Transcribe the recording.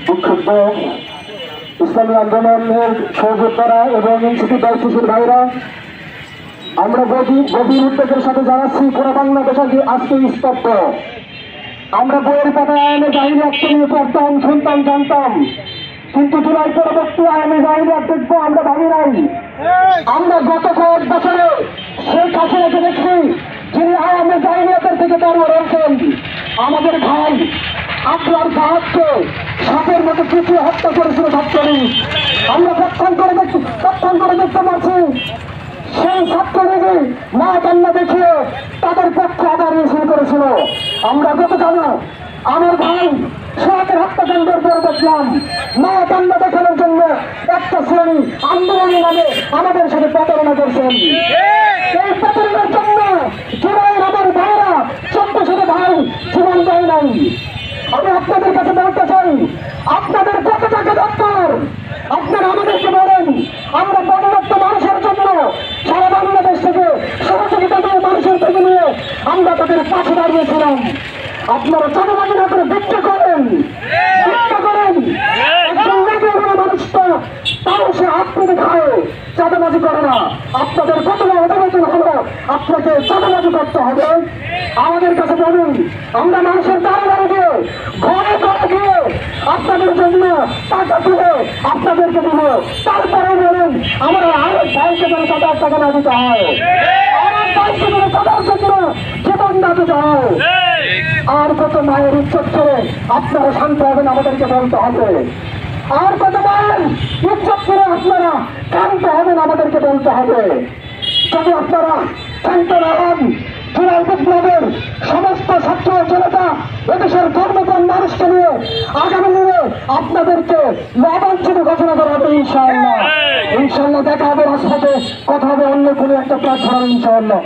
বিক্ষুব্ধ ইসলামী আন্দোলনের সহযোদ্ধারা এবং এনসিপি দল শিশুর ভাইরা, আমরা গভীর উদ্বেগের সাথে জানাচ্ছি পুরো বাংলাদেশ আজকে স্তব্ধ। আমরা বইয়ের পাতায় আইনে জাহিলিয়াত নিয়ে পড়তাম, শুনতাম, জানতাম, কিন্তু জুলাই পরবর্তী আইনে জাহিলিয়াত দেখবো আমরা ভাবি নাই। আমরা গত কয়েক বছরে শেখ হাসিনাকে দেখছি, যিনি আইনে জাহিলিয়াতের থেকে দাঁড়িয়ে রয়েছেন। আমাদের ভাই আপনার সাহায্যে সাপের মতো কিছু হত্যা করেছিল ছাত্রলীগ। আমরা প্রত্যান করে দেখতে পাচ্ছি সেই ছাত্রলীগই মা কান্না দেখিয়ে তাদের পক্ষে আবার শুরু করেছিল। আমরা গতকাল আমার ভাই সোহাগের হত্যাকাণ্ডের পরে দেখলাম মা কান্না দেখানোর জন্য একটা শ্রেণী আন্দোলনের নামে আমাদের সাথে প্রতারণা করছেন। এই প্রতারণার জন্য জুলাইয়ের আমার ভাইরা 1400 ভাই জীবন দেয় নাই। আমি আপনাদের কাছে বলতে চাই, আপনাদের কত টাকা দরকার আপনারা আমাদেরকে বলেন। আমরা বন্যার্থ মানুষের জন্য সারা বাংলাদেশ থেকে সহযোগিতা দিয়ে মানুষের থেকে নিয়ে আমরা তাদের পাশে দাঁড়িয়েছিলাম। আপনারা চাঁদাবাজি না করে ভিক্ষা করেন। মানুষটা তাও সে হাত পেতে খায়, চাঁদাবাজি করে না। আপনাদের কত অবদান হলো আপনাকে চাঁদাবাজি করতে হবে? আমাদের কাছে বলুন, আমরা মানুষের দ্বারা গিয়ে ঘরে ঘরে গিয়ে আপনাদের জন্য টাকা তুলে আপনাদেরকে দিব। তারপরে বলুন আমরা আরেক ভাইকে যেন 50 টাকা না দিতে হয়, আরেক ভাইকে যেন 50 জন্য জীবন না দিতে হয়। আর কত মায়ের ইজ্জত করে আপনারা শান্ত হবেন আমাদেরকে বলতে হবে। আর কত মায়ের ইজ্জত করে আপনারা শান্ত হবেন আমাদেরকে বলতে হবে। যদি আপনারা শান্ত না হন, জুলাই বিপ্লবের সমস্ত ছাত্র জনতা এদেশের ধর্মপ্রাণ মানুষকে নিয়ে আগামী দিনে আপনাদেরকে লাভান্বিত ঘোষণা করা হবে। ইনশাআল্লাহ দেখা হবে রাজপথে, কথা হবে অন্য কোনো একটা প্ল্যাটফর্ম। ইনশাআল্লাহ।